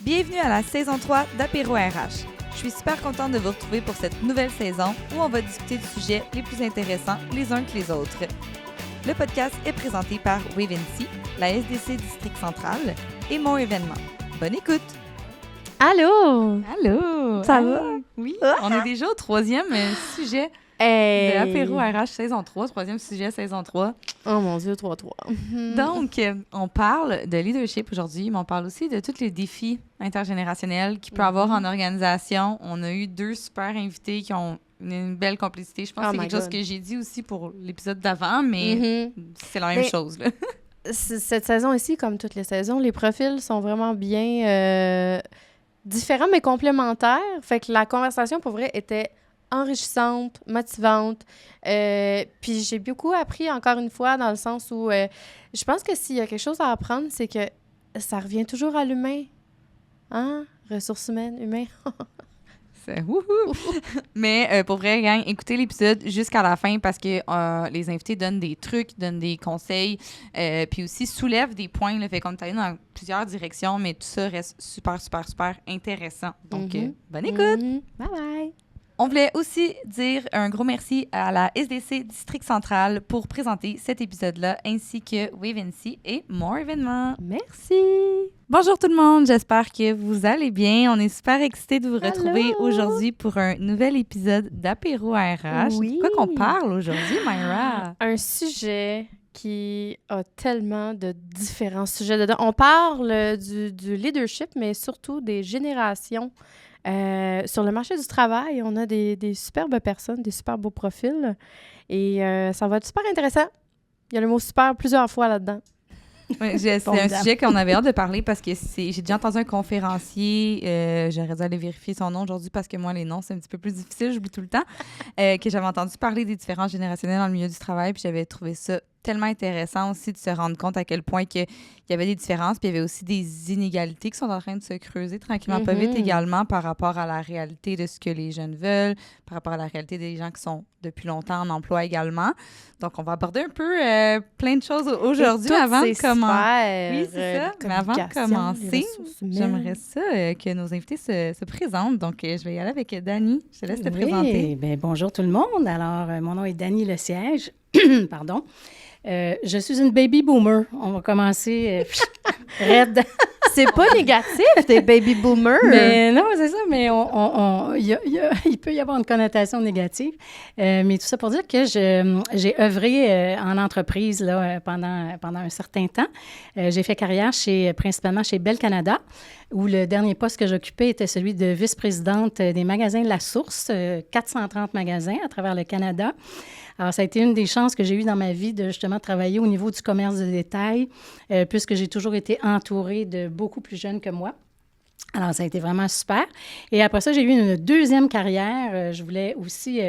Bienvenue à la saison 3 d'Apéro RH. Je suis super contente de vous retrouver pour cette nouvelle saison où on va discuter de sujets les plus intéressants les uns que les autres. Le podcast est présenté par Wavency, la SDC District Central et mon événement. Bonne écoute! Allô? Allô! Ça va? Oui, on est déjà au troisième sujet de Apéro RH saison 3, troisième sujet saison 3. Oh mon Dieu, 3-3. Donc, on parle de leadership aujourd'hui, mais on parle aussi de tous les défis intergénérationnels qu'il peut y avoir en organisation. On a eu 2 super invités qui ont une belle complicité. Je pense que c'est quelque chose que j'ai dit aussi pour l'épisode d'avant, mais c'est la même chose. Là. Cette saison ici, comme toutes les saisons, les profils sont vraiment bien différents, mais complémentaires. Fait que la conversation, pour vrai, était enrichissante, motivante. Puis j'ai beaucoup appris, encore une fois, dans le sens où je pense que s'il y a quelque chose à apprendre, c'est que ça revient toujours à l'humain. Hein? Ressources humaines, humain. C'est wouhou! Mais pour vrai, gang, écoutez l'épisode jusqu'à la fin parce que les invités donnent des trucs, donnent des conseils, puis aussi soulèvent des points. Là, fait qu'on est allé dans plusieurs directions, mais tout ça reste super, super, super intéressant. Donc, bonne écoute! Bye bye! On voulait aussi dire un gros merci à la SDC District Central pour présenter cet épisode-là, ainsi que Wavency et More événements. Merci! Bonjour tout le monde, j'espère que vous allez bien. On est super excités de vous retrouver aujourd'hui pour un nouvel épisode d'Apéro RH. Oui. De quoi qu'on parle aujourd'hui, Myra? Un sujet qui a tellement de différents sujets dedans. On parle du leadership, mais surtout des générations. Sur le marché du travail, on a des superbes personnes, des super beaux profils. Et ça va être super intéressant. Il y a le mot « super » plusieurs fois là-dedans. Oui, c'est un sujet qu'on avait hâte de parler parce que j'ai déjà entendu un conférencier, j'aurais dû aller vérifier son nom aujourd'hui parce que moi, les noms, c'est un petit peu plus difficile, j'oublie tout le temps, que j'avais entendu parler des différences générationnelles dans le milieu du travail, puis j'avais trouvé ça tellement intéressant aussi de se rendre compte à quel point il y avait des différences, puis il y avait aussi des inégalités qui sont en train de se creuser tranquillement, pas vite également par rapport à la réalité de ce que les jeunes veulent, par rapport à la réalité des gens qui sont depuis longtemps en emploi également. Donc, on va aborder un peu plein de choses aujourd'hui avant de commencer. Oui, c'est ça. Mais avant de commencer, j'aimerais ça que nos invités se présentent. Donc, je vais y aller avec Dani. Je te laisse te présenter. Bien, bonjour tout le monde. Alors, mon nom est Dani Lesiège. Pardon. Je suis une baby boomer. On va commencer raide. C'est pas négatif, des baby boomers. Mais non, c'est ça, mais il peut y avoir une connotation négative. Mais tout ça pour dire que j'ai œuvré en entreprise là, pendant un certain temps. J'ai fait carrière principalement chez Bell Canada, où le dernier poste que j'occupais était celui de vice-présidente des magasins de La Source, 430 magasins à travers le Canada. Alors, ça a été une des chances que j'ai eues dans ma vie de justement travailler au niveau du commerce de détail, puisque j'ai toujours été entourée de beaucoup plus jeunes que moi. Alors, ça a été vraiment super. Et après ça, j'ai eu une deuxième carrière. Je voulais aussi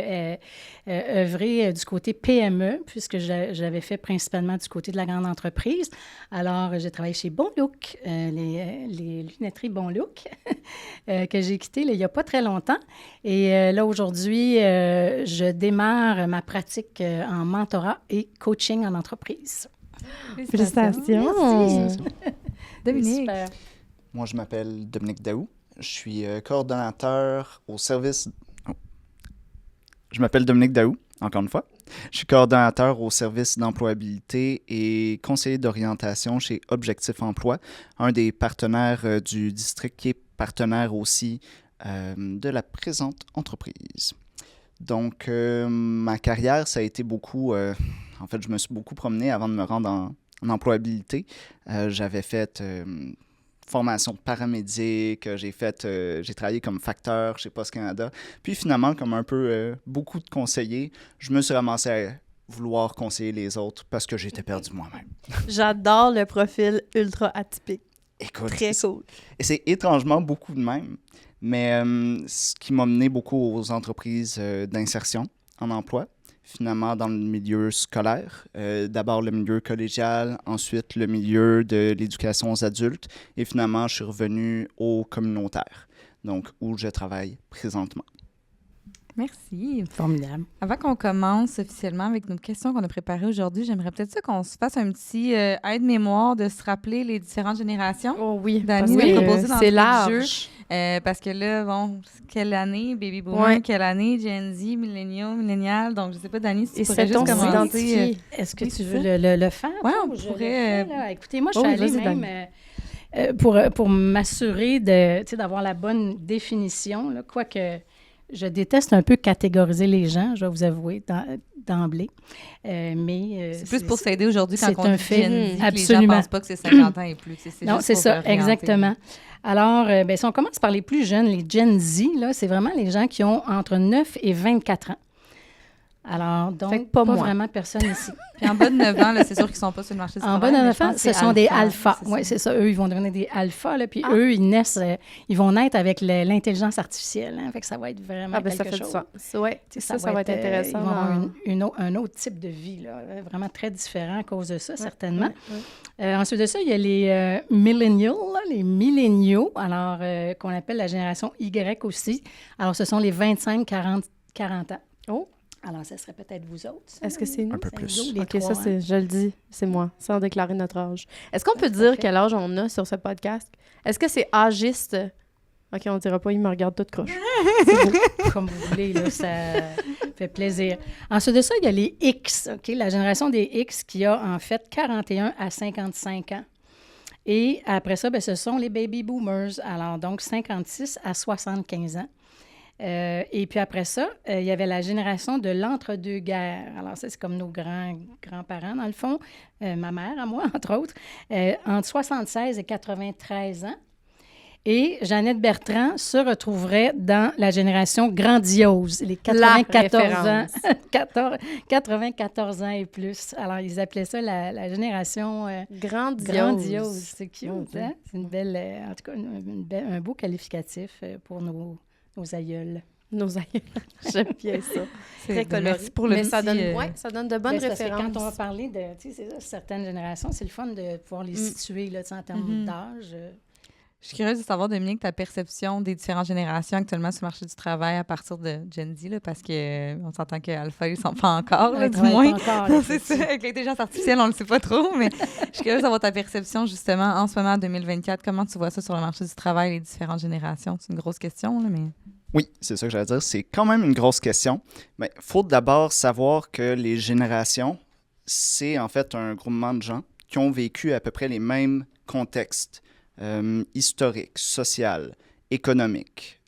œuvrer du côté PME, puisque j'avais fait principalement du côté de la grande entreprise. Alors, j'ai travaillé chez Bon Look, les lunetteries Bon Look, que j'ai quitté il n'y a pas très longtemps. Et là, aujourd'hui, je démarre ma pratique en mentorat et coaching en entreprise. Félicitations! Merci. Dominique. Super. Moi, je m'appelle Dominique Daou. Je suis coordonnateur au service... Je m'appelle Dominique Daou, encore une fois. Je suis coordonnateur au service d'employabilité et conseiller d'orientation chez Objectif Emploi, un des partenaires du district qui est partenaire aussi de la présente entreprise. Donc, ma carrière, ça a été beaucoup... en fait, je me suis beaucoup promené avant de me rendre en employabilité. J'avais fait... formation paramédic, j'ai travaillé comme facteur chez Post Canada. Puis finalement, comme un peu beaucoup de conseillers, je me suis ramassé à vouloir conseiller les autres parce que j'étais perdu moi-même. J'adore le profil ultra atypique. Écoute, Très cool. Et c'est étrangement beaucoup de même, mais ce qui m'a mené beaucoup aux entreprises d'insertion en emploi. Finalement dans le milieu scolaire. D'abord le milieu collégial, ensuite le milieu de l'éducation aux adultes et finalement je suis revenu au communautaire, donc où je travaille présentement. Merci. Formidable. Avant qu'on commence officiellement avec nos questions qu'on a préparées aujourd'hui, j'aimerais peut-être ça qu'on se fasse un petit aide-mémoire de se rappeler les différentes générations. Oh oui, Dani parce a que proposé c'est d'entrer le large. jeu. Parce que là, bon, quelle année, Baby Boomer, quelle année, Gen Z, Millennial. Donc, je sais pas, Dani, si tu pourrais juste commencer. Est-ce que oui, tu veux le faire? Oui, toi, on ou je pourrait... le fais, là? Écoutez, moi, je suis allée même pour m'assurer d'avoir la bonne définition, là, quoique je déteste un peu catégoriser les gens, je vais vous avouer, d'emblée. Mais c'est plus pour s'aider aujourd'hui quand on dit Gen Z, que absolument. Les gens ne pensent pas que c'est 50 ans et plus. Non, c'est ça, exactement. Alors, si on commence par les plus jeunes, les Gen Z, là, c'est vraiment les gens qui ont entre 9 et 24 ans. Alors, donc, pas vraiment personne ici. Puis en bas de 9 ans, là, c'est sûr qu'ils ne sont pas sur le marché du travail. En bas de 9 ans, ce sont des alphas. Oui, c'est ça. Eux, ils vont devenir des alphas. Là, puis eux, ils vont naître avec l'intelligence artificielle. Hein, fait que ça va être vraiment quelque chose. Ça va être intéressant. Ils vont avoir un autre type de vie, là, vraiment très différent à cause de ça, certainement. Ensuite de ça, il y a les millennials, les milléniaux, alors qu'on appelle la génération Y aussi. Alors, ce sont les 25-40 ans. Oh! Alors, ça serait peut-être vous autres. Ça, est-ce que c'est nous? Un peu plus. OK, ça, je le dis, c'est moi, sans déclarer notre âge. Est-ce qu'on peut dire quel âge on a sur ce podcast? Est-ce que c'est âgiste? OK, on ne dira pas, il me regarde toute croche. Comme vous voulez, là, ça fait plaisir. Ensuite de ça, il y a les X, OK? La génération des X qui a en fait 41 à 55 ans. Et après ça, ce sont les baby boomers, alors donc 56 à 75 ans. Et puis après ça, il y avait la génération de l'entre-deux-guerres. Alors ça, c'est comme nos grands-parents, dans le fond. Ma mère, à moi, entre autres. Entre 76 et 93 ans. Et Jeannette Bertrand se retrouverait dans la génération grandiose, les 94 ans, 94 ans et plus. Alors, ils appelaient ça la génération grandiose. C'est cute, hein? C'est une belle, en tout cas, un beau qualificatif pour nos aïeuls. Nos aïeuls. J'aime bien ça. C'est très coloré. Pour le ça donne de bonnes références. Quand on va parler de certaines générations, c'est le fun de pouvoir les situer là, en termes d'âge. Je suis curieuse de savoir, Dominique, ta perception des différentes générations actuellement sur le marché du travail à partir de Gen Z, là, parce qu'on s'entend qu'Alpha, ils ne sont pas encore, là, du moins. C'est ça, avec l'intelligence artificielle, on ne le sait pas trop, mais je suis curieuse d'avoir ta perception, justement, en ce moment, en 2024. Comment tu vois ça sur le marché du travail, les différentes générations? C'est une grosse question, là, mais... Oui, c'est ça que j'allais dire. C'est quand même une grosse question. Mais il faut d'abord savoir que les générations, c'est en fait un groupement de gens qui ont vécu à peu près les mêmes contextes historiques, social, économique,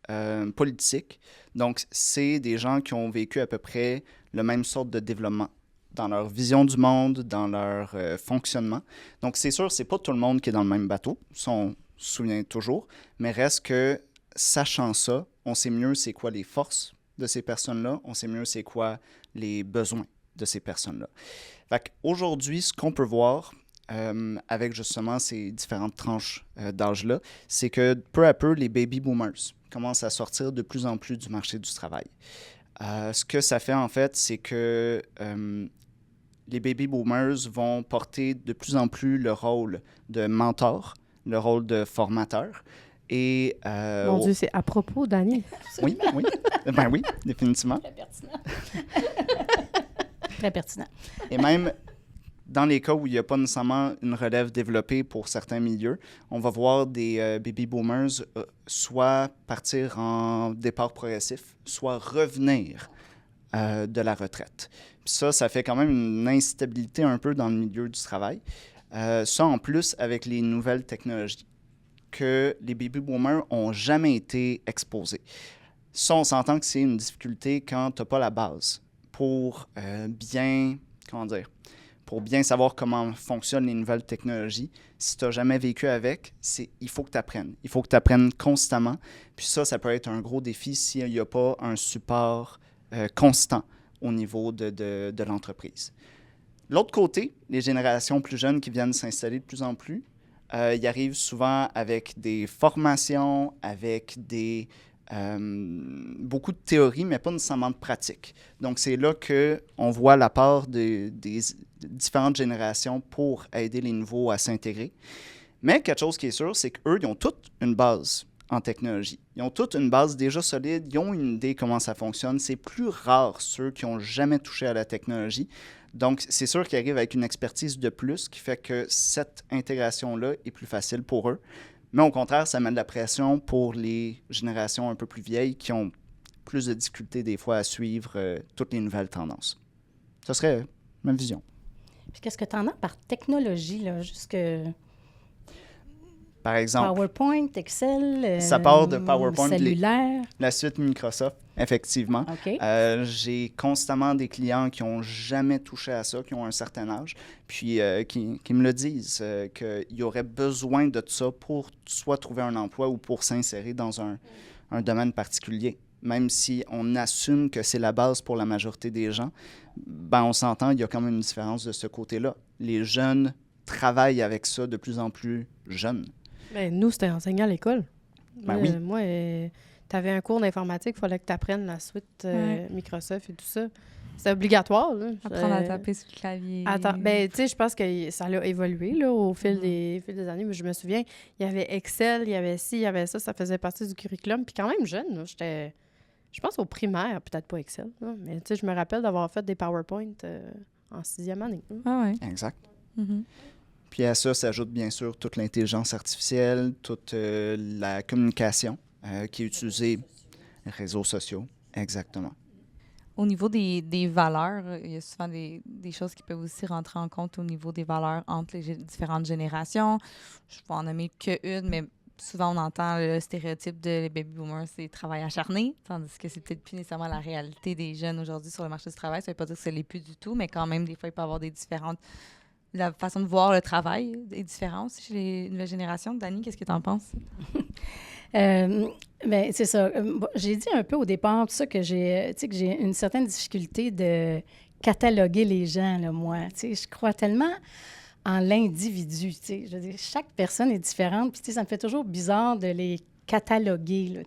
politique. Donc, c'est des gens qui ont vécu à peu près le même sorte de développement dans leur vision du monde, dans leur fonctionnement. Donc, c'est sûr, c'est pas tout le monde qui est dans le même bateau, ça on se souvient toujours, mais reste que, sachant ça, on sait mieux c'est quoi les forces de ces personnes-là, on sait mieux c'est quoi les besoins de ces personnes-là. Fait qu'aujourd'hui, ce qu'on peut voir, avec justement ces différentes tranches d'âge-là, c'est que peu à peu, les baby boomers commencent à sortir de plus en plus du marché du travail. Ce que ça fait, en fait, c'est que les baby boomers vont porter de plus en plus le rôle de mentor, le rôle de formateur. Et, Mon Dieu, c'est à propos, Dani. Oui, oui. Ben oui, définitivement. Très pertinent. Très pertinent. Et même dans les cas où il n'y a pas nécessairement une relève développée pour certains milieux, on va voir des baby boomers soit partir en départ progressif, soit revenir de la retraite. Puis ça fait quand même une instabilité un peu dans le milieu du travail. Ça, en plus, avec les nouvelles technologies que les baby boomers n'ont jamais été exposés. Ça, on s'entend que c'est une difficulté quand tu n'as pas la base pour pour bien savoir comment fonctionnent les nouvelles technologies. Si tu n'as jamais vécu avec, il faut que tu apprennes. Il faut que tu apprennes constamment. Puis ça peut être un gros défi s'il n'y a pas un support constant au niveau de l'entreprise. L'autre côté, les générations plus jeunes qui viennent s'installer de plus en plus, ils arrivent souvent avec des formations, avec beaucoup de théorie, mais pas nécessairement de pratique. Donc, c'est là qu'on voit la part des différentes générations pour aider les nouveaux à s'intégrer. Mais quelque chose qui est sûr, c'est qu'eux, ils ont toute une base en technologie. Ils ont toute une base déjà solide, ils ont une idée comment ça fonctionne. C'est plus rare ceux qui n'ont jamais touché à la technologie. Donc, c'est sûr qu'ils arrivent avec une expertise de plus qui fait que cette intégration-là est plus facile pour eux. Mais au contraire, ça met de la pression pour les générations un peu plus vieilles qui ont plus de difficultés des fois à suivre toutes les nouvelles tendances. Ce serait ma vision. Puis qu'est-ce que tu en as par technologie, là, jusque... Par exemple, PowerPoint, Excel, ça part de PowerPoint, cellulaire. la suite Microsoft, effectivement. OK. J'ai constamment des clients qui n'ont jamais touché à ça, qui ont un certain âge, puis qui me le disent, qu'il y aurait besoin de ça pour soit trouver un emploi ou pour s'insérer dans un domaine particulier. Même si on assume que c'est la base pour la majorité des gens, ben on s'entend, il y a quand même une différence de ce côté-là. Les jeunes travaillent avec ça de plus en plus jeunes. Ben, nous, c'était enseigné à l'école. Ben oui. Moi, tu avais un cours d'informatique, il fallait que tu apprennes la suite Microsoft et tout ça. C'est obligatoire. Là. Apprendre à taper sur le clavier. Attends, ben, tu sais, je pense que ça a évolué là, au fil des années. Mais je me souviens, il y avait Excel, il y avait ci, il y avait ça faisait partie du curriculum. Puis quand même jeune, là, j'étais, je pense au primaire, peut-être pas Excel, là, mais tu sais, je me rappelle d'avoir fait des PowerPoint en 6e année. Ah oui. Exact. Mm-hmm. Puis à ça s'ajoute bien sûr toute l'intelligence artificielle, toute la communication qui est utilisée, réseaux sociaux, exactement. Au niveau des valeurs, il y a souvent des choses qui peuvent aussi rentrer en compte au niveau des valeurs entre les différentes générations. Je vais en nommer qu'une, mais souvent on entend le stéréotype de les baby boomers, c'est travail acharné, tandis que c'est peut-être plus nécessairement la réalité des jeunes aujourd'hui sur le marché du travail. Ça ne veut pas dire que ce n'est plus du tout, mais quand même, des fois, il peut y avoir des différentes... La façon de voir le travail est différente chez les nouvelles générations. Dani, qu'est-ce que tu en penses? Bien, c'est ça. J'ai dit un peu au départ tout ça que j'ai une certaine difficulté de cataloguer les gens, là, moi. Je crois tellement en l'individu. Je veux dire, chaque personne est différente. Puis ça me fait toujours bizarre de les cataloguer. Là,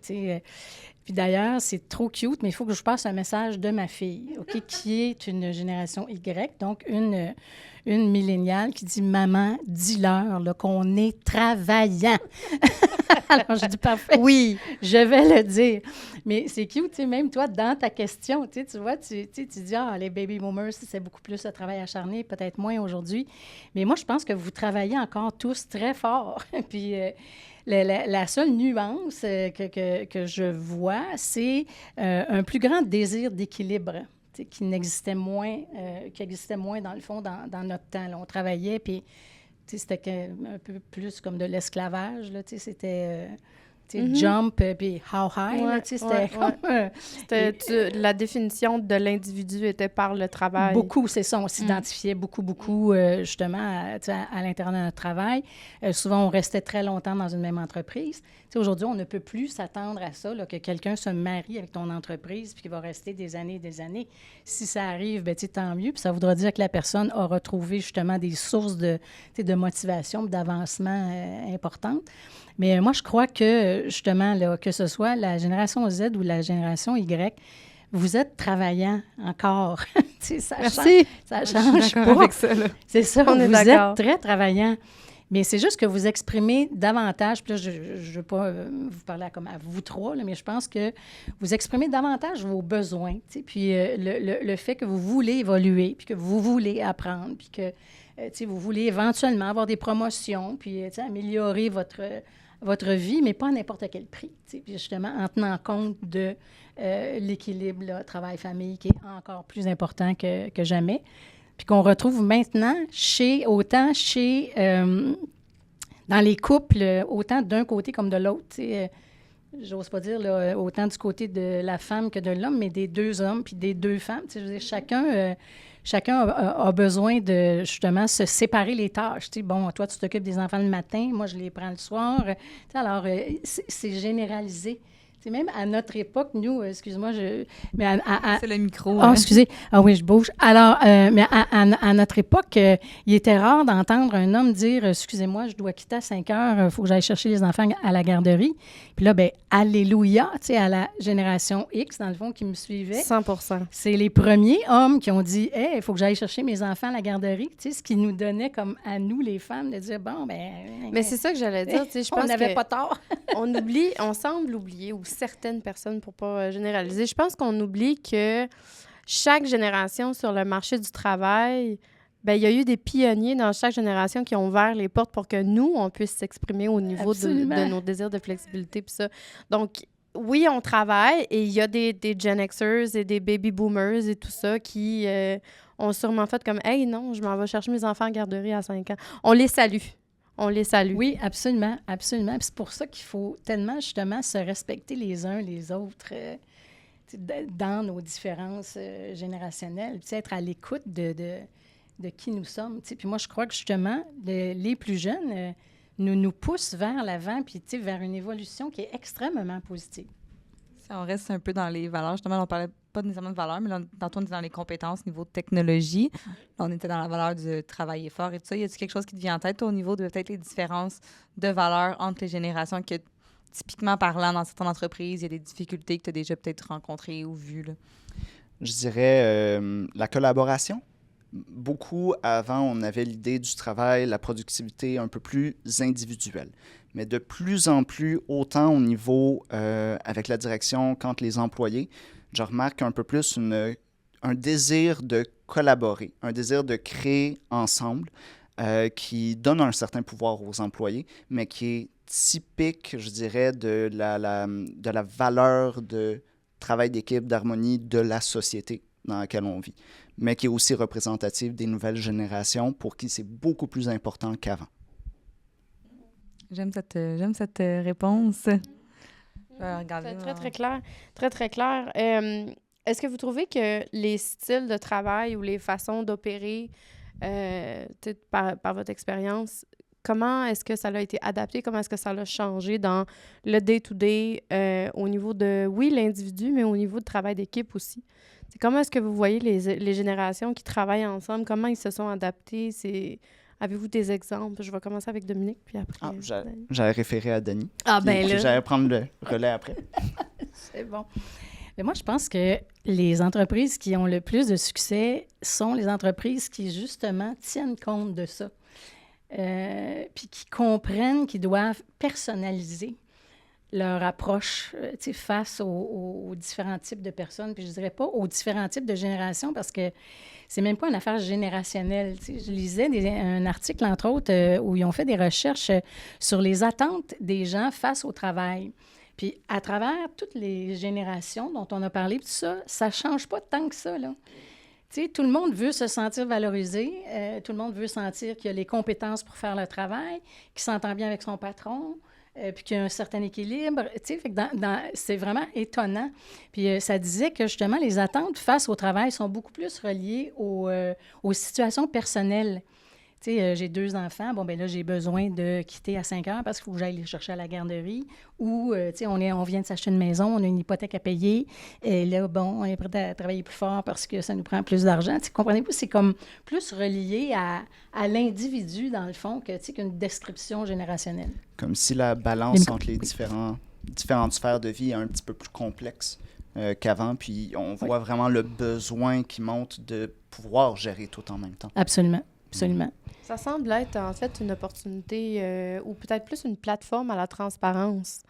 puis d'ailleurs, c'est trop cute, mais il faut que je passe un message de ma fille, OK, qui est une génération Y, donc une milléniale qui dit « Maman, dis-leur là, qu'on est travaillant. » Alors, je dis « Parfait. Oui, je vais le dire. » Mais c'est cute, même toi, dans ta question, tu vois, tu dis « Ah, les baby boomers, c'est beaucoup plus le travail acharné, peut-être moins aujourd'hui. » Mais moi, je pense que vous travaillez encore tous très fort. Puis... La seule nuance que je vois, c'est un plus grand désir d'équilibre qui existait moins dans le fond dans notre temps. Là. On travaillait, puis c'était un peu plus comme de l'esclavage. Là, c'était jump, puis how high. Là, c'était la définition de l'individu était par le travail. Beaucoup, c'est ça. On s'identifiait beaucoup, justement, à l'intérieur de notre travail. Souvent, on restait très longtemps dans une même entreprise. Aujourd'hui, on ne peut plus s'attendre à ça, là, que quelqu'un se marie avec ton entreprise puis qu'il va rester des années et des années. Si ça arrive, bien, tant mieux. Puis ça voudra dire que la personne a retrouvé justement des sources de motivation, d'avancement importantes. Mais moi, je crois que, justement, là, que ce soit la génération Z ou la génération Y, vous êtes travaillant encore. Merci. Ça change pas. Avec ça, là. C'est ça, on est vous d'accord. êtes très travaillant. Mais c'est juste que vous exprimez davantage, puis là, je ne veux pas vous parler comme à vous trois, là, mais je pense que vous exprimez davantage vos besoins, puis le fait que vous voulez évoluer, puis que vous voulez apprendre, puis que vous voulez éventuellement avoir des promotions, puis améliorer votre vie, mais pas à n'importe quel prix. Puis justement, en tenant compte de l'équilibre travail-famille qui est encore plus important que jamais. Puis qu'on retrouve maintenant dans les couples, autant d'un côté comme de l'autre. J'ose pas dire là, autant du côté de la femme que de l'homme, mais des deux hommes puis des deux femmes. Je veux dire, chacun a besoin de, justement, se séparer les tâches. Bon, toi, tu t'occupes des enfants le matin, moi, je les prends le soir. Alors, c'est généralisé. C'est même à notre époque, nous, excuse-moi, mais c'est le micro. Ah, excusez. Ah oui, je bouge. Alors, mais à notre époque, il était rare d'entendre un homme dire « Excusez-moi, je dois quitter à 5 heures, il faut que j'aille chercher les enfants à la garderie. » Puis là, bien, alléluia, tu sais, à la génération X, dans le fond, qui me suivait. 100%. C'est les premiers hommes qui ont dit « Hey, il faut que j'aille chercher mes enfants à la garderie. » Tu sais, ce qui nous donnait comme à nous, les femmes, de dire « Bon, ben... » Mais c'est ça que j'allais dire, tu sais, je pense on n'avait pas tort. on semble oublier, ou certaines personnes, pour pas généraliser, je pense qu'on oublie que chaque génération sur le marché du travail, ben il y a eu des pionniers dans chaque génération qui ont ouvert les portes pour que nous, on puisse s'exprimer au niveau de nos désirs de flexibilité, puis ça. Donc, oui, on travaille, et il y a des Gen Xers et des Baby Boomers et tout ça qui ont sûrement fait comme « Hey, non, je m'en vais chercher mes enfants en garderie à 5 ans. » On les salue. On les salue. Oui, absolument, absolument. Puis c'est pour ça qu'il faut tellement, justement, se respecter les uns les autres dans nos différences générationnelles, puis être à l'écoute de qui nous sommes. T'sais. Puis moi, je crois que, justement, les plus jeunes nous poussent vers l'avant, puis vers une évolution qui est extrêmement positive. Si on reste un peu dans les valeurs, justement, on parlait pas nécessairement de valeurs, mais là, tantôt, on était dans les compétences niveau de technologie. Là, on était dans la valeur du travail fort et tout ça. Y a-t-il quelque chose qui te vient en tête au niveau de peut-être les différences de valeurs entre les générations que, typiquement parlant, dans certaines entreprises, il y a des difficultés que tu as déjà peut-être rencontrées ou vues? Là? Je dirais la collaboration. Beaucoup avant, on avait l'idée du travail, la productivité un peu plus individuelle. Mais de plus en plus, autant au niveau avec la direction qu'entre les employés, je remarque un peu plus un désir de collaborer, un désir de créer ensemble qui donne un certain pouvoir aux employés, mais qui est typique, je dirais, de la valeur de travail d'équipe, d'harmonie de la société dans laquelle on vit, mais qui est aussi représentative des nouvelles générations pour qui c'est beaucoup plus important qu'avant. J'aime cette réponse. C'est très, très clair. Très, très clair. Est-ce que vous trouvez que les styles de travail ou les façons d'opérer, par votre expérience, comment est-ce que ça a été adapté? Comment est-ce que ça a changé dans le day-to-day au niveau de, oui, l'individu, mais au niveau de travail d'équipe aussi? Comment est-ce que vous voyez les générations qui travaillent ensemble? Comment ils se sont adaptés? Avez-vous des exemples? Je vais commencer avec Dominique, puis après... J'allais référer à Denis. Ah, ben là! J'allais prendre le relais après. C'est bon. Mais moi, je pense que les entreprises qui ont le plus de succès sont les entreprises qui, justement, tiennent compte de ça. Puis qui comprennent qu'ils doivent personnaliser leur approche face aux différents types de personnes. Puis je dirais pas aux différents types de générations parce que c'est même pas une affaire générationnelle. Je lisais un article, entre autres, où ils ont fait des recherches sur les attentes des gens face au travail. Puis à travers toutes les générations dont on a parlé, tout ça, ça change pas tant que ça, là. Tu sais, tout le monde veut se sentir valorisé, tout le monde veut sentir qu'il a les compétences pour faire le travail, qu'il s'entend bien avec son patron, puis qu'il y a un certain équilibre. Tu sais, fait que c'est vraiment étonnant. Puis ça disait que, justement, les attentes face au travail sont beaucoup plus reliées aux situations personnelles. Tu sais, j'ai 2 enfants, bon, ben là, j'ai besoin de quitter à 5 heures parce qu'il faut que j'aille les chercher à la garderie. Ou, tu sais, on vient de s'acheter une maison, on a une hypothèque à payer. Et là, bon, on est prêt à travailler plus fort parce que ça nous prend plus d'argent. Tu sais, comprenez-vous? C'est comme plus relié à l'individu, dans le fond, qu'une description générationnelle. Comme si la balance entre les différentes sphères de vie est un petit peu plus complexe qu'avant. Puis on voit vraiment le besoin qui monte de pouvoir gérer tout en même temps. Absolument. Absolument. Ça semble être, en fait, une opportunité ou peut-être plus une plateforme à la transparence.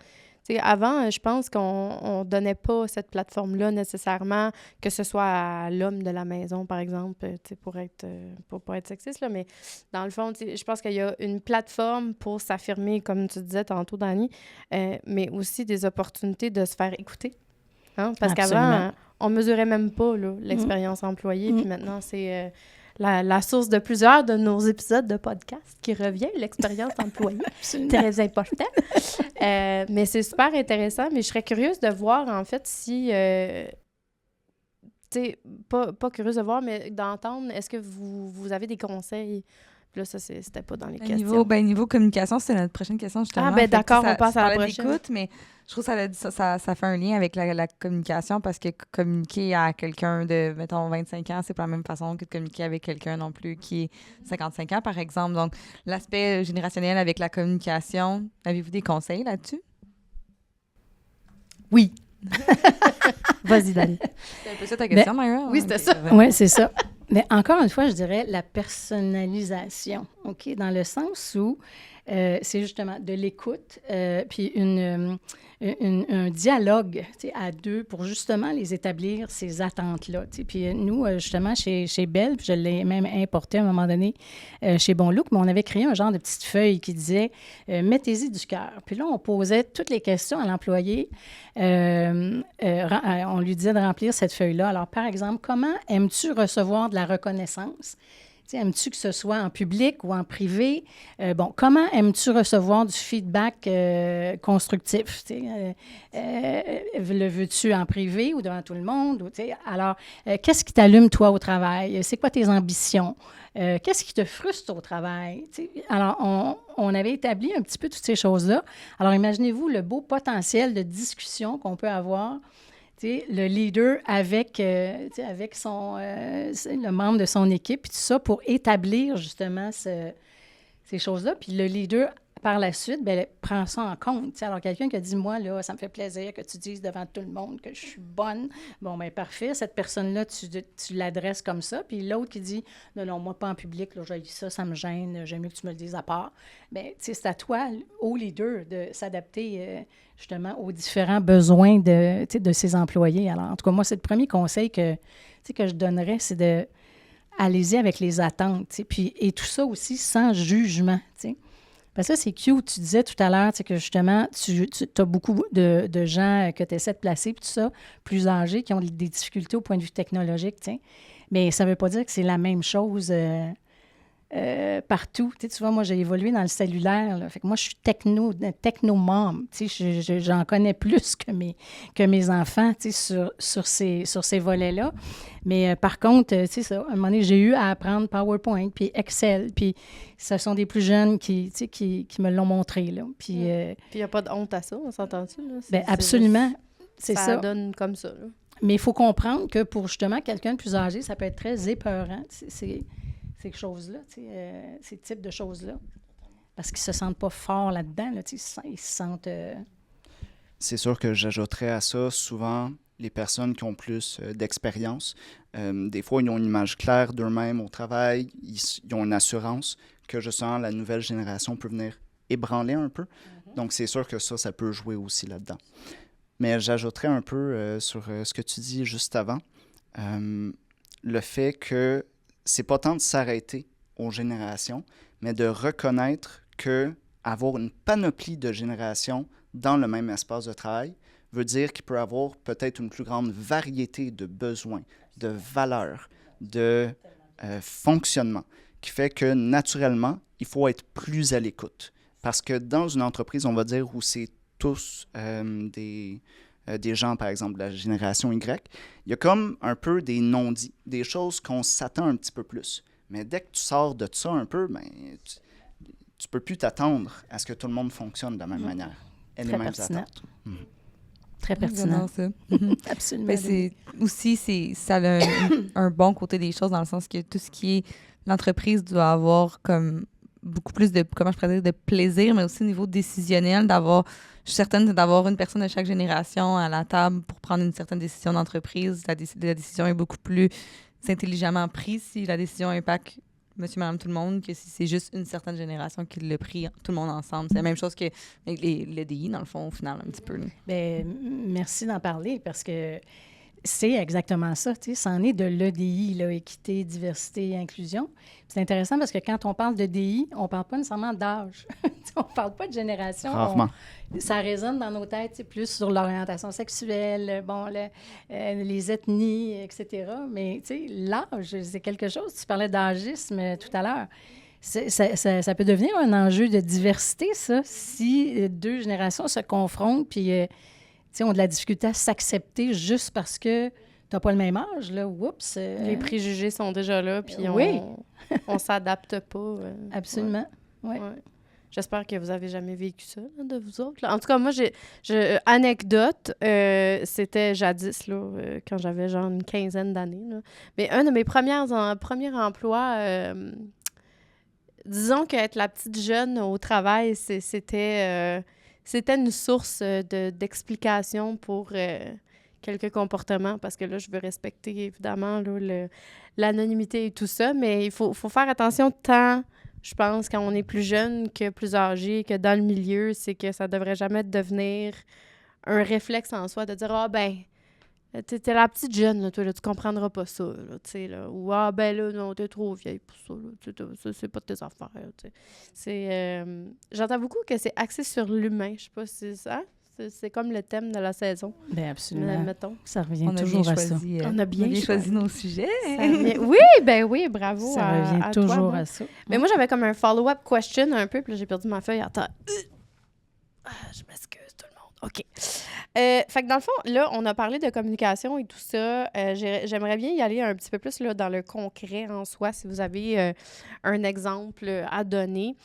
T'sais, avant, je pense qu'on ne donnait pas cette plateforme-là nécessairement, que ce soit à l'homme de la maison, par exemple, pour pas être sexiste, là, mais dans le fond, je pense qu'il y a une plateforme pour s'affirmer, comme tu disais tantôt, Dani, mais aussi des opportunités de se faire écouter. Hein? Parce qu'avant, on ne mesurait même pas là, l'expérience employée, puis maintenant, c'est... La source de plusieurs de nos épisodes de podcast qui revient, l'expérience employée. Très important. Mais c'est super intéressant. Mais je serais curieuse de voir, en fait, si... tu sais, pas curieuse de voir, mais d'entendre, est-ce que vous avez des conseils Puis là, ça, c'était pas dans les questions. Niveau communication, c'était notre prochaine question, justement. D'accord, on passe à la prochaine. D'écoute, mais je trouve que ça fait un lien avec la communication parce que communiquer à quelqu'un de, mettons, 25 ans, c'est pas la même façon que de communiquer avec quelqu'un non plus qui est 55 ans, par exemple. Donc, l'aspect générationnel avec la communication, avez-vous des conseils là-dessus? Oui. Vas-y, Dani. C'est un peu ça ta question, Myra? Oui, c'était ça. Oui, c'est ça. Mais encore une fois, je dirais la personnalisation, OK? Dans le sens où c'est justement de l'écoute, puis un dialogue à deux pour justement les établir, ces attentes-là. Puis nous, justement, chez Bell, puis je l'ai même importé à un moment donné chez Bon Look, mais on avait créé un genre de petite feuille qui disait « Mettez-y du cœur ». Puis là, on posait toutes les questions à l'employé. On lui disait de remplir cette feuille-là. Alors, par exemple, comment aimes-tu recevoir de la reconnaissance? Aimes-tu que ce soit en public ou en privé? Comment aimes-tu recevoir du feedback constructif? Le veux-tu en privé ou devant tout le monde? Alors, qu'est-ce qui t'allume, toi, au travail? C'est quoi tes ambitions? Qu'est-ce qui te frustre au travail? Alors, on avait établi un petit peu toutes ces choses-là. Alors, imaginez-vous le beau potentiel de discussion qu'on peut avoir. Le leader avec le membre de son équipe, puis tout ça, pour établir justement ces choses-là. Puis le leader, par la suite, prend ça en compte. Alors, quelqu'un qui a dit, moi, là, ça me fait plaisir que tu dises devant tout le monde que je suis bonne. Bon, bien, parfait. Cette personne-là, tu l'adresses comme ça. Puis l'autre qui dit, non, moi, pas en public, là, j'ai dit ça me gêne, j'aime mieux que tu me le dises à part. Bien, c'est à toi, au leader, de s'adapter justement aux différents besoins de ses employés. Alors, en tout cas, moi, c'est le premier conseil que je donnerais, c'est de allez-y avec les attentes. Puis, et tout ça aussi sans jugement. Parce que ça, c'est cute. Tu disais tout à l'heure que justement, tu as beaucoup de gens que tu essaies de placer, puis tout ça, plus âgés, qui ont des difficultés au point de vue technologique. Mais ça ne veut pas dire que c'est la même chose partout. Tu vois, moi, j'ai évolué dans le cellulaire. Là. Fait que moi, je suis techno-mom. J'en connais plus que mes enfants sur ces volets-là. Mais par contre, à un moment donné, j'ai eu à apprendre PowerPoint, puis Excel, puis ce sont des plus jeunes qui me l'ont montré. Là. Puis il n'y a pas de honte à ça, on s'entend-tu? Absolument. C'est ça. Ça donne comme ça. Là. Mais il faut comprendre que pour justement quelqu'un de plus âgé, ça peut être très épeurant. Ces choses-là, ces types de choses-là. Parce qu'ils ne se sentent pas forts là-dedans, là, ils se sentent... C'est sûr que j'ajouterais à ça, souvent, les personnes qui ont plus d'expérience, des fois, ils ont une image claire d'eux-mêmes au travail, ils ont une assurance que, justement, la nouvelle génération peut venir ébranler un peu. Mm-hmm. Donc, c'est sûr que ça peut jouer aussi là-dedans. Mais j'ajouterais un peu sur ce que tu dis juste avant, le fait que c'est pas tant de s'arrêter aux générations, mais de reconnaître que avoir une panoplie de générations dans le même espace de travail veut dire qu'il peut avoir peut-être une plus grande variété de besoins, de valeurs, de fonctionnement, qui fait que naturellement, il faut être plus à l'écoute. Parce que dans une entreprise, on va dire, où c'est tous des gens, par exemple, de la génération Y, il y a comme un peu des non-dits, des choses qu'on s'attend un petit peu plus. Mais dès que tu sors de ça un peu, tu peux plus t'attendre à ce que tout le monde fonctionne de la même manière. Et les mêmes attentes. Très pertinent. Ça. Absolument. Ça a un bon côté des choses, dans le sens que tout ce qui est... L'entreprise doit avoir comme beaucoup plus de, comment je pourrais dire, de plaisir, mais aussi au niveau décisionnel, je suis certaine d'avoir une personne de chaque génération à la table pour prendre une certaine décision d'entreprise. La décision est beaucoup plus intelligemment prise si la décision impacte monsieur, madame, tout le monde, que si c'est juste une certaine génération qui l'a pris, tout le monde ensemble. C'est la même chose que les DI, dans le fond, au final, un petit peu. Bien, merci d'en parler, parce que c'est exactement ça, c'en est de l'EDI, là, équité, diversité et inclusion. C'est intéressant parce que quand on parle de DI, on ne parle pas nécessairement d'âge. On ne parle pas de génération. Rarement. Ça résonne dans nos têtes plus sur l'orientation sexuelle, les ethnies, etc. Mais l'âge, c'est quelque chose. Tu parlais d'âgisme tout à l'heure. Ça peut devenir un enjeu de diversité, ça, si deux générations se confrontent puis ont de la difficulté à s'accepter juste parce que t'as pas le même âge, là, oups. Les préjugés sont déjà là, puis oui. on s'adapte pas. Absolument, oui. Ouais. J'espère que vous avez jamais vécu ça, là, de vous autres. Là. En tout cas, moi, anecdote, c'était jadis, là, quand j'avais genre une quinzaine d'années. Là. Mais un de mes premiers emplois, disons qu'être la petite jeune au travail, c'était une source d'explication pour quelques comportements, parce que là, je veux respecter, évidemment, là, l'anonymité et tout ça, mais il faut faire attention tant... Je pense, quand on est plus jeune que plus âgé, que dans le milieu, c'est que ça devrait jamais devenir un réflexe en soi de dire « Ah, ben, t'es la petite jeune, là, toi, là, tu comprendras pas ça, là, tu sais, là. » Ou « Ah, ben là, non, t'es trop vieille pour ça, là, ça, c'est pas de tes affaires, tu sais. » C'est... j'entends beaucoup que c'est axé sur l'humain. Je sais pas si c'est ça. C'est comme le thème de la saison. Bien, absolument. Mettons. Ça revient toujours à ça. On a bien choisi nos sujets. Oui, bravo ça revient toujours à ça. Mais moi, j'avais comme un follow-up question un peu, puis là, j'ai perdu ma feuille. Attends. Je m'excuse, tout le monde. OK. Fait que dans le fond, là, on a parlé de communication et tout ça. J'aimerais bien y aller un petit peu plus là, dans le concret en soi, si vous avez un exemple à donner.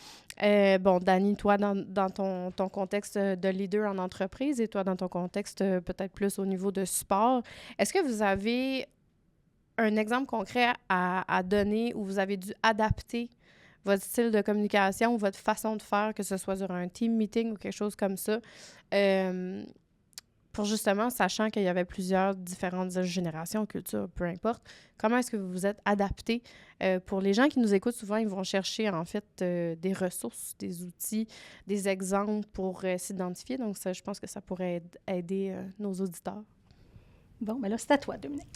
Bon, Dani, toi, dans ton contexte de leader en entreprise et toi, dans ton contexte peut-être plus au niveau de support, est-ce que vous avez un exemple concret à donner où vous avez dû adapter votre style de communication ou votre façon de faire, que ce soit sur un team meeting ou quelque chose comme ça, pour justement, sachant qu'il y avait plusieurs différentes générations, cultures, peu importe, comment est-ce que vous vous êtes adapté? Pour les gens qui nous écoutent, souvent, ils vont chercher, en fait, des ressources, des outils, des exemples pour s'identifier. Donc, ça, je pense que ça pourrait aider nos auditeurs. Bon, ben là, c'est à toi, Dominique.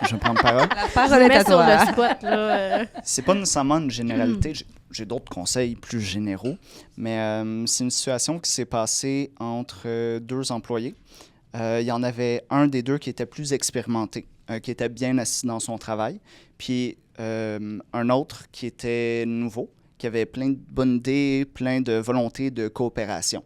Je vais prendre parole. La parole est à toi. Sur le spot, là. C'est pas nécessairement une généralité. J'ai d'autres conseils plus généraux, mais c'est une situation qui s'est passée entre deux employés. Il y en avait un des deux qui était plus expérimenté, qui était bien assis dans son travail, puis un autre qui était nouveau, qui avait plein de bonnes idées, plein de volonté de coopération.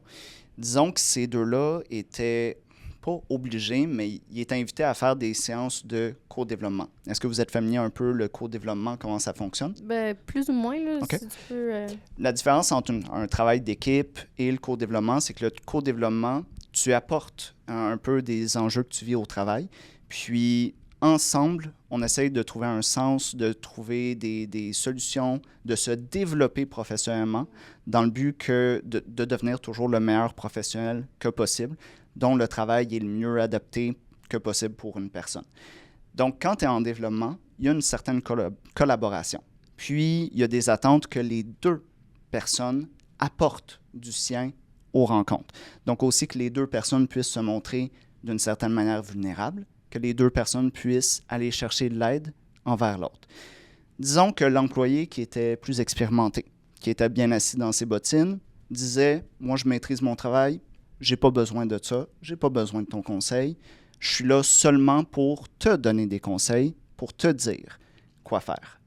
Disons que ces deux-là étaient pas obligés, mais ils étaient invités à faire des séances de co-développement. Est-ce que vous êtes familier un peu le co-développement, comment ça fonctionne? Ben, plus ou moins, là, Okay. si tu peux... La différence entre un travail d'équipe et le co-développement, c'est que le co-développement, tu apportes un peu des enjeux que tu vis au travail, puis ensemble, on essaye de trouver un sens, de trouver des solutions, de se développer professionnellement dans le but que de devenir toujours le meilleur professionnel que possible, dont le travail est le mieux adapté que possible pour une personne. Donc, quand tu es en développement, il y a une certaine collaboration. Puis, il y a des attentes que les deux personnes apportent du sien aux rencontres. Donc, aussi que les deux personnes puissent se montrer d'une certaine manière vulnérables, que les deux personnes puissent aller chercher de l'aide envers l'autre. Disons que l'employé qui était plus expérimenté, qui était bien assis dans ses bottines, disait « Moi, je maîtrise mon travail, j'ai pas besoin de ça, j'ai pas besoin de ton conseil. Je suis là seulement pour te donner des conseils, pour te dire quoi faire. »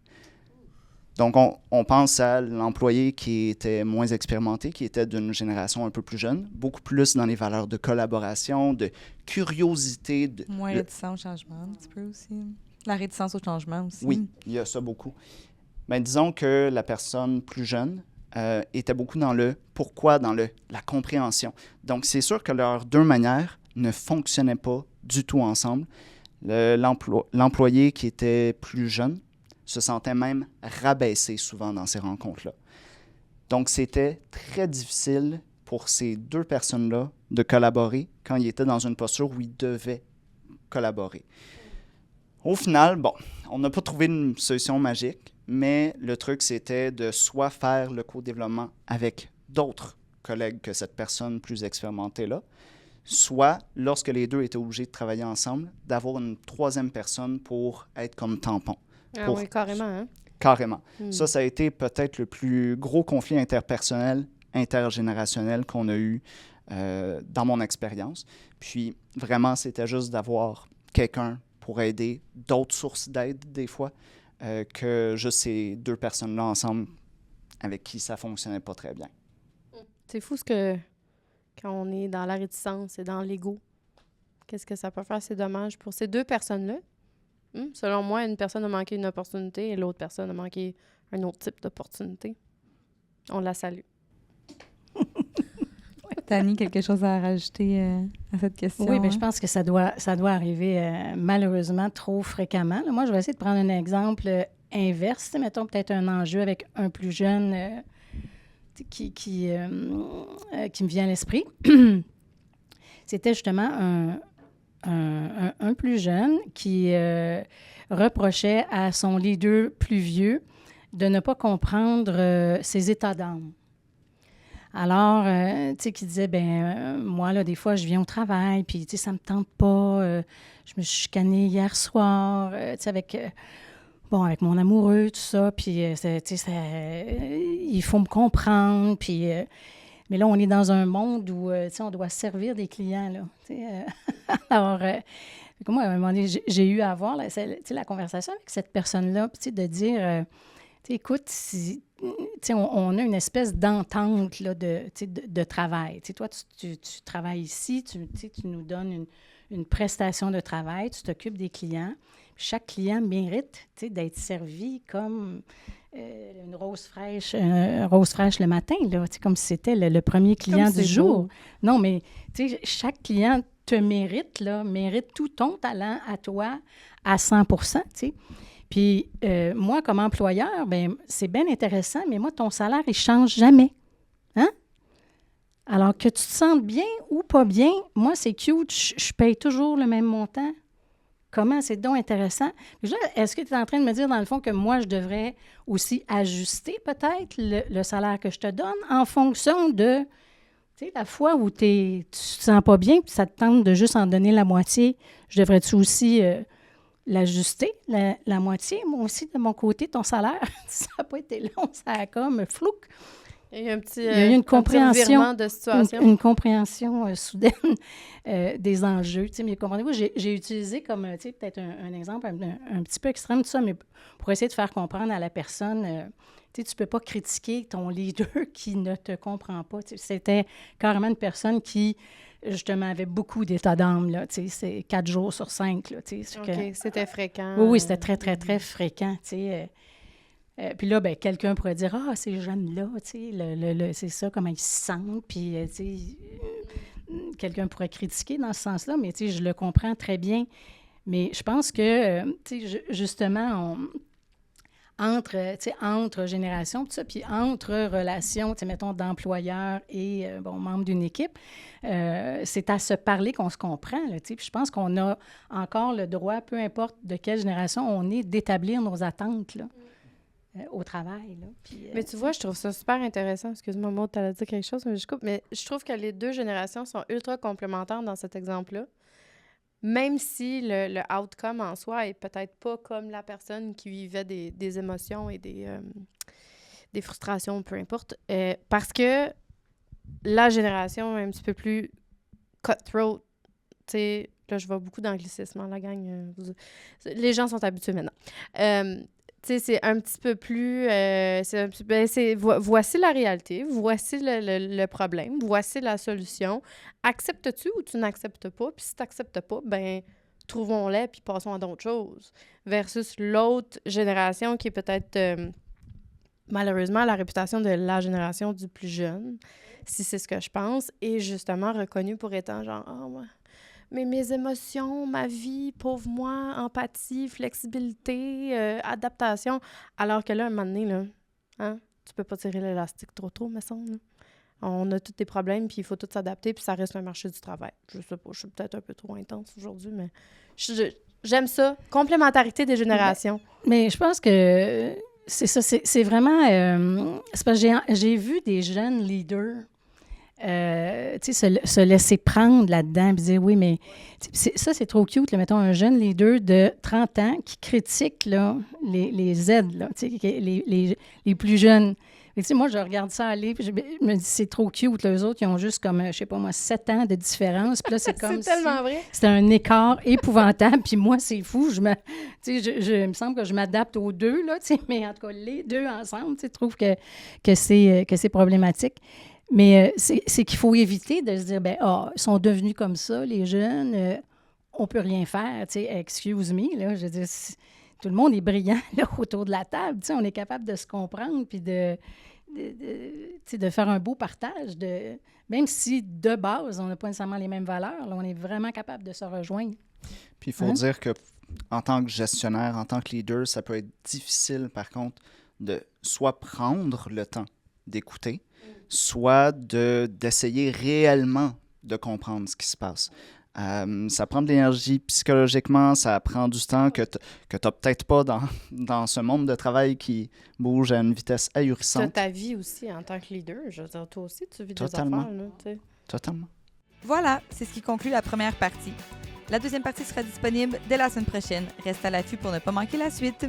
Donc, on pense à l'employé qui était moins expérimenté, qui était d'une génération un peu plus jeune, beaucoup plus dans les valeurs de collaboration, de curiosité. Moins réticent au changement, un petit peu aussi. La réticence au changement aussi. Oui, il y a ça beaucoup. Mais disons que la personne plus jeune était beaucoup dans le pourquoi, dans la compréhension. Donc, c'est sûr que leurs deux manières ne fonctionnaient pas du tout ensemble. L'employé qui était plus jeune se sentait même rabaissé souvent dans ces rencontres-là. Donc, c'était très difficile pour ces deux personnes-là de collaborer quand ils étaient dans une posture où ils devaient collaborer. Au final, bon, on n'a pas trouvé une solution magique, mais le truc, c'était de soit faire le co-développement avec d'autres collègues que cette personne plus expérimentée-là, soit, lorsque les deux étaient obligés de travailler ensemble, d'avoir une troisième personne pour être comme tampon. Ah oui, carrément, hein? Carrément. Ça a été peut-être le plus gros conflit interpersonnel, intergénérationnel qu'on a eu dans mon expérience. Puis, vraiment, c'était juste d'avoir quelqu'un pour aider, d'autres sources d'aide, des fois, que juste ces deux personnes-là ensemble avec qui ça ne fonctionnait pas très bien. C'est fou quand on est dans la réticence et dans l'ego, Qu'est-ce que ça peut faire? C'est dommage pour ces deux personnes-là. Selon moi, une personne a manqué une opportunité et l'autre personne a manqué un autre type d'opportunité. On la salue. Tani, quelque chose à rajouter à cette question? Oui, bien, je pense que ça doit arriver malheureusement trop fréquemment. Là, moi, je vais essayer de prendre un exemple inverse. Mettons peut-être un enjeu avec un plus jeune qui me vient à l'esprit. C'était justement un plus jeune qui reprochait à son leader plus vieux de ne pas comprendre ses états d'âme. Alors, tu sais, qui disait, moi, là, des fois, je viens au travail, puis, tu sais, ça me tente pas. Je me suis chicanée hier soir, tu sais, avec mon amoureux, tout ça, puis, tu sais, il faut me comprendre, puis... mais là, on est dans un monde où, tu sais, on doit servir des clients, là, tu sais. Alors, moi, à un moment donné, j'ai eu à avoir, tu sais, la conversation avec cette personne-là, puis, tu sais, de dire... écoute, on a une espèce d'entente là, de travail. T'sais, toi, tu travailles ici, tu nous donnes une prestation de travail, tu t'occupes des clients. Chaque client mérite d'être servi comme une rose fraîche le matin, là, comme si c'était le premier client du jour. Beau. Non, mais chaque client te mérite tout ton talent à toi à 100%, tu sais. Puis, moi, comme employeur, c'est bien intéressant, mais moi, ton salaire, il ne change jamais. Hein? Alors, que tu te sentes bien ou pas bien, moi, c'est cute, je paye toujours le même montant. Comment? C'est donc intéressant. Puis là, est-ce que tu es en train de me dire, dans le fond, que moi, je devrais aussi ajuster peut-être le salaire que je te donne en fonction de, tu sais, la fois où tu ne te sens pas bien puis ça te tente de juste en donner la moitié, je devrais-tu aussi... l'ajuster, la moitié, moi aussi, de mon côté, ton salaire, ça n'a pas été long, ça a comme flouk. Il y a eu il y a eu une compréhension, de situation. Une compréhension soudaine des enjeux. Tu sais, mais comprenez-vous, j'ai utilisé comme, tu sais, peut-être un exemple un petit peu extrême de ça, mais pour essayer de faire comprendre à la personne, tu sais, tu ne peux pas critiquer ton leader qui ne te comprend pas. Tu sais, c'était carrément une personne qui... justement, avait beaucoup d'état d'âme, là, tu sais, c'est 4 jours sur 5, là, tu sais. OK, c'était fréquent. Oui, c'était très, très, très fréquent, tu sais. Puis là, quelqu'un pourrait dire, « Ah, ces jeunes-là, tu sais, c'est ça, comment ils se sentent, puis, tu sais, quelqu'un pourrait critiquer dans ce sens-là, mais, tu sais, je le comprends très bien. Mais je pense que, tu sais, justement, entre générations, tout ça, puis entre relations, mettons, d'employeurs et, membres d'une équipe, c'est à se parler qu'on se comprend, là, puis je pense qu'on a encore le droit, peu importe de quelle génération on est, d'établir nos attentes, là, au travail, là. Puis, mais tu vois, je trouve ça super intéressant. Excuse-moi, Maud, tu allais dire quelque chose, mais je coupe. Mais je trouve que les deux générations sont ultra complémentaires dans cet exemple-là. Même si le outcome en soi est peut-être pas comme la personne qui vivait des émotions et des frustrations, peu importe. Parce que la génération est un petit peu plus cutthroat. Tu sais, là, je vois beaucoup d'anglicisme, la gang. Les gens sont habitués maintenant. Tu sais, c'est un petit peu plus... voici la réalité, voici le problème, voici la solution. Acceptes-tu ou tu n'acceptes pas? Puis si tu n'acceptes pas, trouvons-les puis passons à d'autres choses. Versus l'autre génération qui est peut-être, malheureusement, la réputation de la génération du plus jeune, si c'est ce que je pense, est justement reconnue pour étant genre « Ah, ouais. Mais mes émotions, ma vie, pauvre moi, empathie, flexibilité, adaptation. » Alors que là, un moment donné, là, hein, tu peux pas tirer l'élastique trop, me semble. Là. On a tous des problèmes, puis il faut tout s'adapter, puis ça reste un marché du travail. Je sais pas, je suis peut-être un peu trop intense aujourd'hui, mais j'aime ça. Complémentarité des générations. Mais je pense que c'est ça, c'est vraiment... c'est parce que j'ai vu des jeunes leaders se laisser prendre là-dedans et dire oui, mais ça, c'est trop cute. Là, mettons un jeune leader de 30 ans qui critique là, les Z, là, les plus jeunes. Et, moi, je regarde ça aller puis je me dis c'est trop cute. Là, eux autres, ils ont juste comme, je sais pas moi, 7 ans de différence. Puis là, c'est comme c'est tellement vrai. C'était un écart épouvantable. Puis moi, c'est fou. Il me semble que je m'adapte aux deux, là, mais en tout cas, les deux ensemble, je trouve que c'est problématique. Mais c'est qu'il faut éviter de se dire, ils sont devenus comme ça, les jeunes. on peut rien faire, tu sais, excuse me, là, je veux dire, tout le monde est brillant là, autour de la table, tu sais, on est capable de se comprendre, puis de faire un beau partage, même si de base, on n'a pas nécessairement les mêmes valeurs, là, on est vraiment capable de se rejoindre. Puis il faut dire que en tant que gestionnaire, en tant que leader, ça peut être difficile, par contre, de soit prendre le temps d'écouter, soit d'essayer réellement de comprendre ce qui se passe. Ça prend de l'énergie psychologiquement, ça prend du temps que tu n'as peut-être pas dans ce monde de travail qui bouge à une vitesse ahurissante. Tu as ta vie aussi en tant que leader. Je veux dire, toi aussi, tu vis Totalement. des affaires. Là, t'sais. Totalement. Voilà, c'est ce qui conclut la première partie. La deuxième partie sera disponible dès la semaine prochaine. Reste à l'affût pour ne pas manquer la suite.